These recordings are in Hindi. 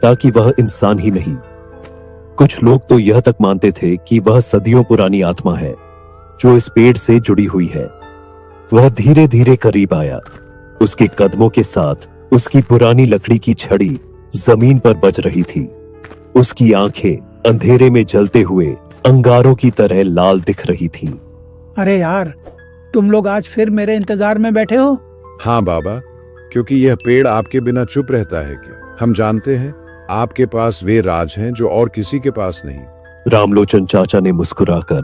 ताकि वह इंसान ही नहीं, कुछ लोग तो यह तक मानते थे कि वह सदियों पुरानी आत्मा है जो इस पेड़ से जुड़ी हुई है। वह धीरे धीरे करीब आया। उसके कदमों के साथ उसकी पुरानी लकड़ी की छड़ी जमीन पर बज रही थी। उसकी आंखें अंधेरे में जलते हुए अंगारों की तरह लाल दिख रही थीं। अरे यार, तुम लोग आज फिर मेरे इंतजार में बैठे हो? हाँ बाबा, क्योंकि यह पेड़ आपके बिना चुप रहता है क्या? हम जानते हैं आपके पास वे राज हैं जो और किसी के पास नहीं। रामलोचन चाचा ने मुस्कुराकर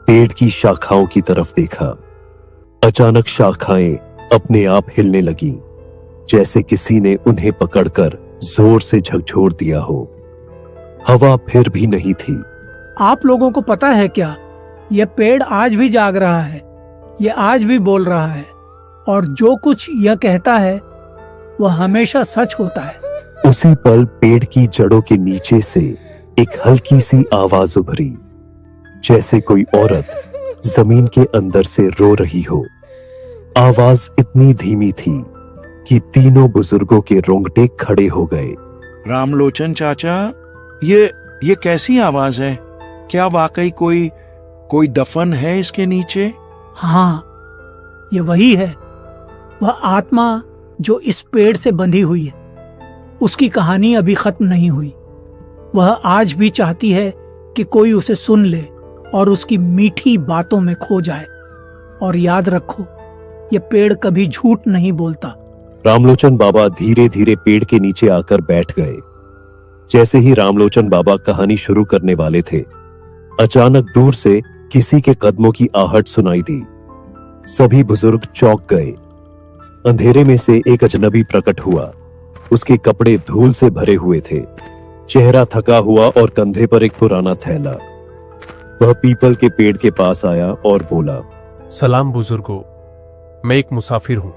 पेड़ की शाखाओं की तरफ देखा। अचानक शाखाएं अपने आप हिलने लगीं, जैसे किसी ने उन्हें पकड़कर जोर से झकझोर दिया हो। हवा फिर भी नहीं थी। आप लोगों को पता है क्या, यह पेड़ आज भी जाग रहा है, यह आज भी बोल रहा है, और जो कुछ यह कहता है वह हमेशा सच होता है। उसी पल पेड़ की जड़ों के नीचे से एक हल्की सी आवाज उभरी, जैसे कोई औरत जमीन के अंदर से रो रही हो। आवाज इतनी धीमी थी कि तीनों बुजुर्गों के रोंगटे खड़े हो गए। रामलोचन चाचा, ये कैसी आवाज है? क्या वाकई कोई दफन है इसके नीचे? हाँ, ये वही है, वह आत्मा जो इस पेड़ से बंधी हुई है। उसकी कहानी अभी खत्म नहीं हुई। वह आज भी चाहती है कि कोई उसे सुन ले और उसकी मीठी बातों में खो जाए। और याद रखो, यह पेड़ कभी झूठ नहीं बोलता। रामलोचन बाबा धीरे धीरे पेड़ के नीचे आकर बैठ गए। जैसे ही रामलोचन बाबा कहानी शुरू करने वाले थे, अचानक दूर से किसी के कदमों की आहट सुनाई दी। सभी बुजुर्ग चौंक गए। अंधेरे में से एक अजनबी प्रकट हुआ। उसके कपड़े धूल से भरे हुए थे, चेहरा थका हुआ और कंधे पर एक पुराना थैला। वह पीपल के पेड़ के पास आया और बोला, सलाम बुजुर्गों, मैं एक मुसाफिर हूं,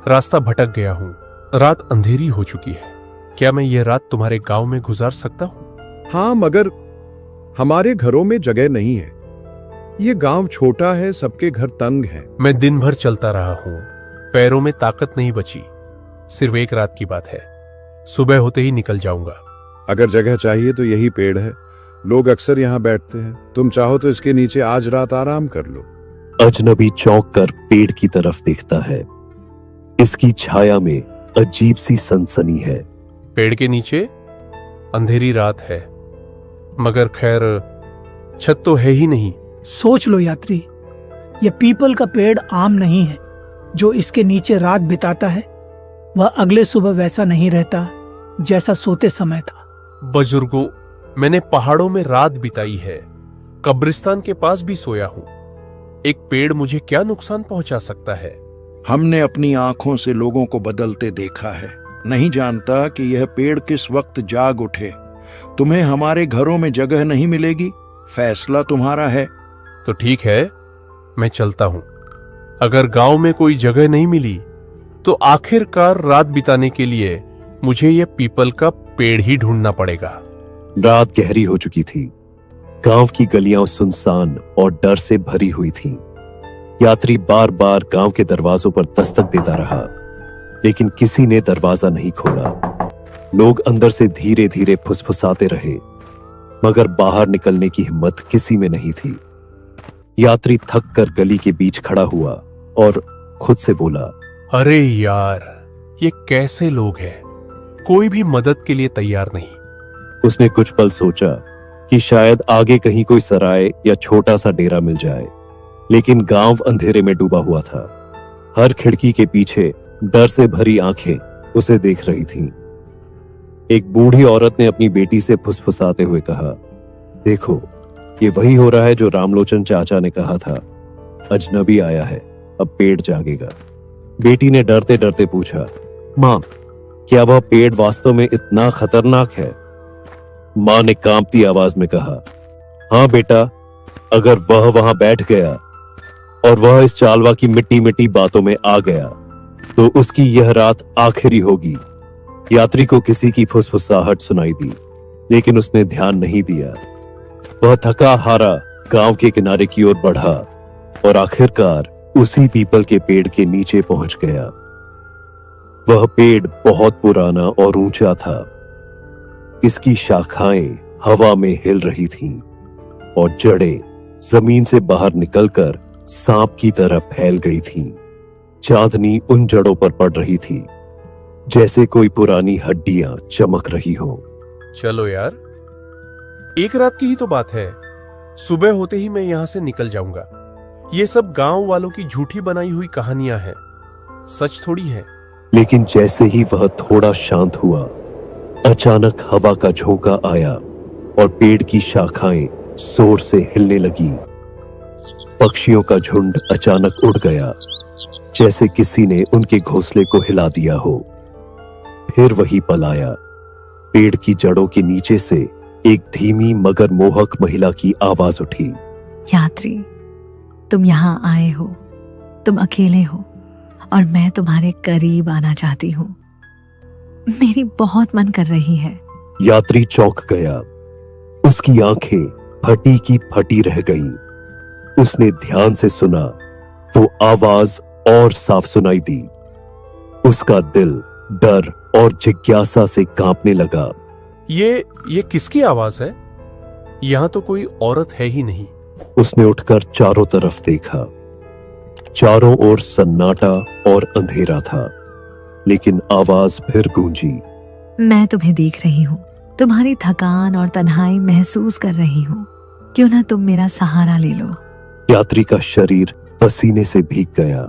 रास्ता भटक गया हूं। रात अंधेरी हो चुकी है। क्या मैं ये रात तुम्हारे गांव में गुजार सकता हूं? हाँ, मगर हमारे घरों में जगह नहीं है। ये गांव छोटा है, सबके घर तंग हैं। मैं दिन भर चलता रहा हूं, पैरों में ताकत नहीं बची। सिर्फ एक रात की बात है, सुबह होते ही निकल जाऊंगा। अगर जगह चाहिए तो यही पेड़ है, लोग अक्सर यहाँ बैठते हैं। तुम चाहो तो इसके नीचे आज रात आराम कर लो। अजनबी चौंक कर पेड़ की तरफ देखता है। इसकी छाया में अजीब सी सनसनी है। पेड़ के नीचे अंधेरी रात है, मगर खैर छत तो है ही नहीं। सोच लो यात्री, यह पीपल का पेड़ आम नहीं है। जो इसके नीचे रात बिताता है वह अगले सुबह वैसा नहीं रहता जैसा सोते समय था। बुजुर्गों, मैंने पहाड़ों में रात बिताई है, कब्रिस्तान के पास भी सोया हूं। एक पेड़ मुझे क्या नुकसान पहुंचा सकता है? हमने अपनी आंखों से लोगों को बदलते देखा है। नहीं जानता कि यह पेड़ किस वक्त जाग उठे। तुम्हें हमारे घरों में जगह नहीं मिलेगी, फैसला तुम्हारा है। तो ठीक है, मैं चलता हूं। अगर गांव में कोई जगह नहीं मिली तो आखिरकार रात बिताने के लिए मुझे यह पीपल का पेड़ ही ढूंढना पड़ेगा। रात गहरी हो चुकी थी। गांव की गलियां सुनसान और डर से भरी हुई थीं। यात्री बार बार गांव के दरवाजों पर दस्तक देता रहा, लेकिन किसी ने दरवाजा नहीं खोला। लोग अंदर से धीरे धीरे फुसफुसाते रहे, मगर बाहर निकलने की हिम्मत किसी में नहीं थी। यात्री थक कर गली के बीच खड़ा हुआ और खुद से बोला, अरे यार, ये कैसे लोग हैं? कोई भी मदद के लिए तैयार नहीं। उसने कुछ पल सोचा कि शायद आगे कहीं कोई सराय या छोटा सा डेरा मिल जाए, लेकिन गांव अंधेरे में डूबा हुआ था। हर खिड़की के पीछे डर से भरी आंखें उसे देख रही थीं। एक बूढ़ी औरत ने अपनी बेटी से फुसफुसाते हुए कहा, देखो, ये वही हो रहा है जो रामलोचन चाचा ने कहा था। अजनबी आया है, अब पेड़ जागेगा। बेटी ने डरते डरते पूछा, मां, क्या वह पेड़ वास्तव में इतना खतरनाक है? मां ने कांपती आवाज में कहा, हाँ बेटा, अगर वह वहां बैठ गया और वह इस चालवा की मिट्टी मिट्टी बातों में आ गया तो उसकी यह रात आखिरी होगी। यात्री को किसी की फुसफुसाहट सुनाई दी, लेकिन उसने ध्यान नहीं दिया। वह थका हारा गांव के किनारे की ओर बढ़ा और आखिरकार उसी पीपल के पेड़ के नीचे पहुंच गया। वह पेड़ बहुत पुराना और ऊंचा था। इसकी शाखाएं हवा में हिल रही थीं और जड़ें जमीन से बाहर निकलकर सांप की तरह फैल गई थीं। चांदनी उन जड़ों पर पड़ रही थी जैसे कोई पुरानी हड्डियां चमक रही हो। चलो यार, एक रात की ही तो बात है। सुबह होते ही मैं यहां से निकल जाऊंगा। ये सब गांव वालों की झूठी बनाई हुई कहानियां हैं, सच थोड़ी है। लेकिन जैसे ही वह थोड़ा शांत हुआ, अचानक हवा का झोंका आया और पेड़ की शाखाएं जोर से हिलने लगी। पक्षियों का झुंड अचानक उड़ गया, जैसे किसी ने उनके घोंसले को हिला दिया हो। फिर वही पल आया। पेड़ की जड़ों के नीचे से एक धीमी मगर मोहक महिला की आवाज उठी। यात्री, तुम यहाँ आए हो। तुम अकेले हो और मैं तुम्हारे करीब आना चाहती हूँ। मेरी बहुत मन कर रही है। यात्री चौंक गया। उसकी आंखें फटी की फटी रह गईं। उसने ध्यान से सुना तो आवाज और साफ सुनाई दी। उसका दिल डर और जिज्ञासा से कांपने लगा। ये किसकी आवाज है? यहां तो कोई औरत है ही नहीं। उसने उठकर चारों तरफ देखा। चारों ओर सन्नाटा और अंधेरा था, लेकिन आवाज फिर गूंजी। मैं तुम्हें देख रही हूँ। तुम्हारी थकान और तन्हाई महसूस कर रही हूँ। क्यों ना तुम मेरा सहारा ले लो। यात्री का शरीर पसीने से भीग गया।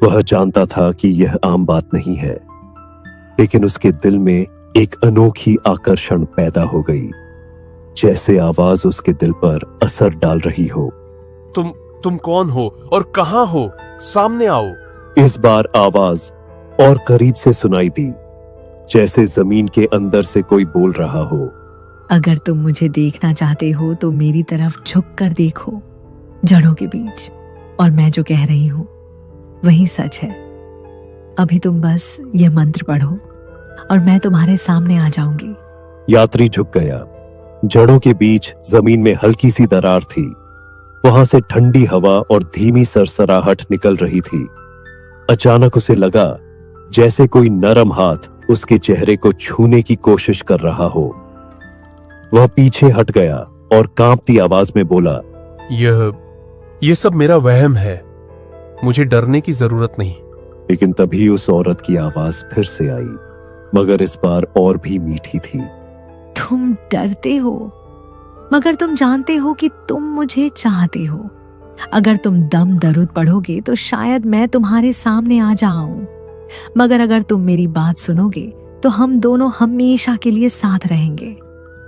वह जानता था कि यह आम बात नहीं है, लेकिन उसके दिल में एक अनोखी आकर्षण पैदा हो गई, जैसे आवाज उसके दिल पर असर डाल रही हो। तुम कौन हो और कहां हो? सामने आओ। इस बार आवाज और करीब से सुनाई दी, जैसे जमीन के अंदर से कोई बोल रहा हो। अगर तुम मुझे देखना चाहते हो तो मेरी तरफ झुक कर देखो, जड़ों के बीच। और मैं जो कह रही हूं वही सच है। अभी तुम बस ये मंत्र पढ़ो और मैं तुम्हारे सामने आ जाऊंगी। यात्री झुक गया। जड़ों के बीच जमीन में हल्की सी दरार थी। वहां से ठंडी हवा और धीमी सरसराहट निकल रही थी। अचानक उसे लगा जैसे कोई नरम हाथ उसके चेहरे को छूने की कोशिश कर रहा हो। वह पीछे हट गया और कांपती आवाज में बोला, यह सब मेरा वहम है। मुझे डरने की जरूरत नहीं। लेकिन तभी उस औरत की आवाज फिर से आई, मगर इस बार और भी मीठी थी। तुम डरते हो, मगर तुम जानते हो कि तुम मुझे चाहते हो। अगर तुम दम दरूद पढ़ोगे तो शायद मैं तुम्हारे सामने आ जाऊं। मगर अगर तुम मेरी बात सुनोगे तो हम दोनों हमेशा के लिए साथ रहेंगे।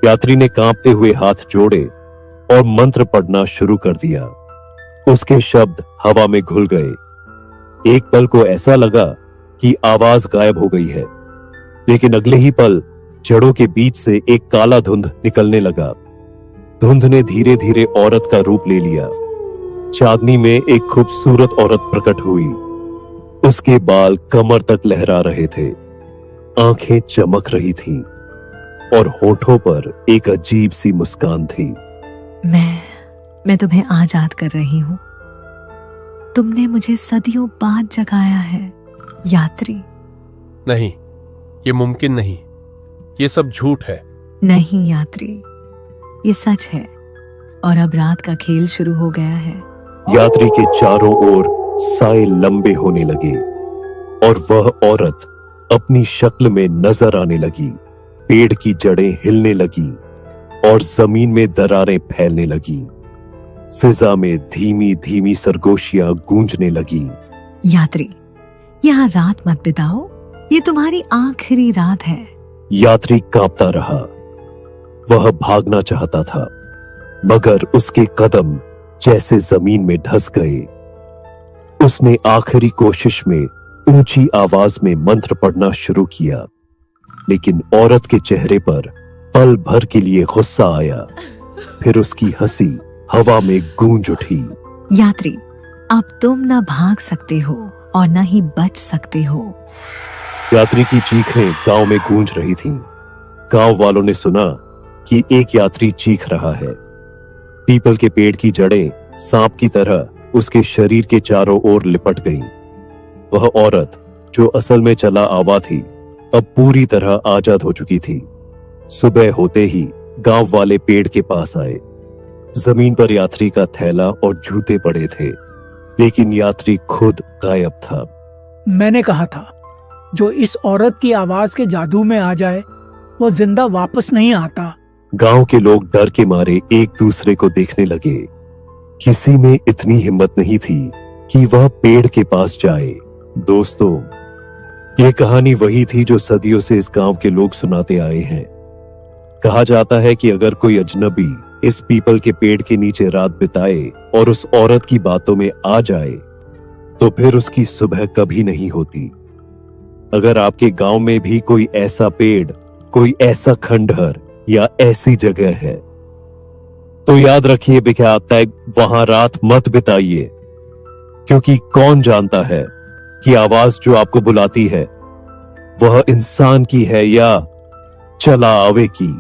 यात्री ने कांपते हुए हाथ जोड़े और मंत्र पढ़ना शुरू कर दिया। उसके शब्द हवा में घुल गए। एक पल को ऐसा लगा कि आवाज गायब हो गई है, लेकिन अगले ही पल जड़ों के बीच से एक काला धुंध निकलने लगा। धुंध ने धीरे धीरे औरत का रूप ले लिया। चांदनी में एक खूबसूरत औरत प्रकट हुई। उसके बाल कमर तक लहरा रहे थे, आंखें चमक रही थीं और होठों पर एक अजीब सी मुस्कान थी। मैं तुम्हें आजाद कर रही हूं। तुमने मुझे सदियों बाद जगाया है, यात्री। नहीं, ये मुमकिन नहीं। ये सब झूठ है। नहीं यात्री, ये सच है। और अब रात का खेल शुरू हो गया है। यात्री के चारों ओर साए लंबे होने लगे और वह औरत अपनी शक्ल में नजर आने लगी। पेड़ की जड़ें हिलने लगी और जमीन में दरारें फैलने लगी। फिजा में धीमी धीमी सरगोशियां गूंजने लगी। यात्री, यहाँ रात मत बिताओ। ये तुम्हारी आखिरी रात है। यात्री कांपता रहा। वह भागना चाहता था, मगर उसके कदम जैसे जमीन में धंस गए। उसने आखिरी कोशिश में ऊंची आवाज में मंत्र पढ़ना शुरू किया, लेकिन औरत के चेहरे पर पल भर के लिए गुस्सा आया। फिर उसकी हंसी हवा में गूंज उठी। यात्री, अब तुम न भाग सकते हो और न ही बच सकते हो। यात्री की चीखें गांव में गूंज रही थीं। गांव वालों ने सुना कि एक यात्री चीख रहा है। पीपल के पेड़ की जड़ें सांप की तरह उसके शरीर के चारों ओर लिपट गईं। वह औरत जो असल में चला आवा थी, अब पूरी तरह आजाद हो चुकी थी। सुबह होते ही गांव वाले पेड़ के पास आए। जमीन पर यात्री का थैला और जूते पड़े थे, लेकिन यात्री खुद गायब था। मैंने कहा था, जो इस औरत की आवाज के जादू में आ जाए वो जिंदा वापस नहीं आता। गांव के लोग डर के मारे एक दूसरे को देखने लगे। किसी में इतनी हिम्मत नहीं थी कि वह पेड़ के पास जाए। दोस्तों, यह कहानी वही थी जो सदियों से इस गांव के लोग सुनाते आए हैं। कहा जाता है कि अगर कोई अजनबी इस पीपल के पेड़ के नीचे रात बिताए और उस औरत की बातों में आ जाए तो फिर उसकी सुबह कभी नहीं होती। अगर आपके गांव में भी कोई ऐसा पेड़, कोई ऐसा खंडहर या ऐसी जगह है तो याद रखिए विख्यात वहां रात मत बिताइए, क्योंकि कौन जानता है कि आवाज जो आपको बुलाती है वह इंसान की है या चला आवे की।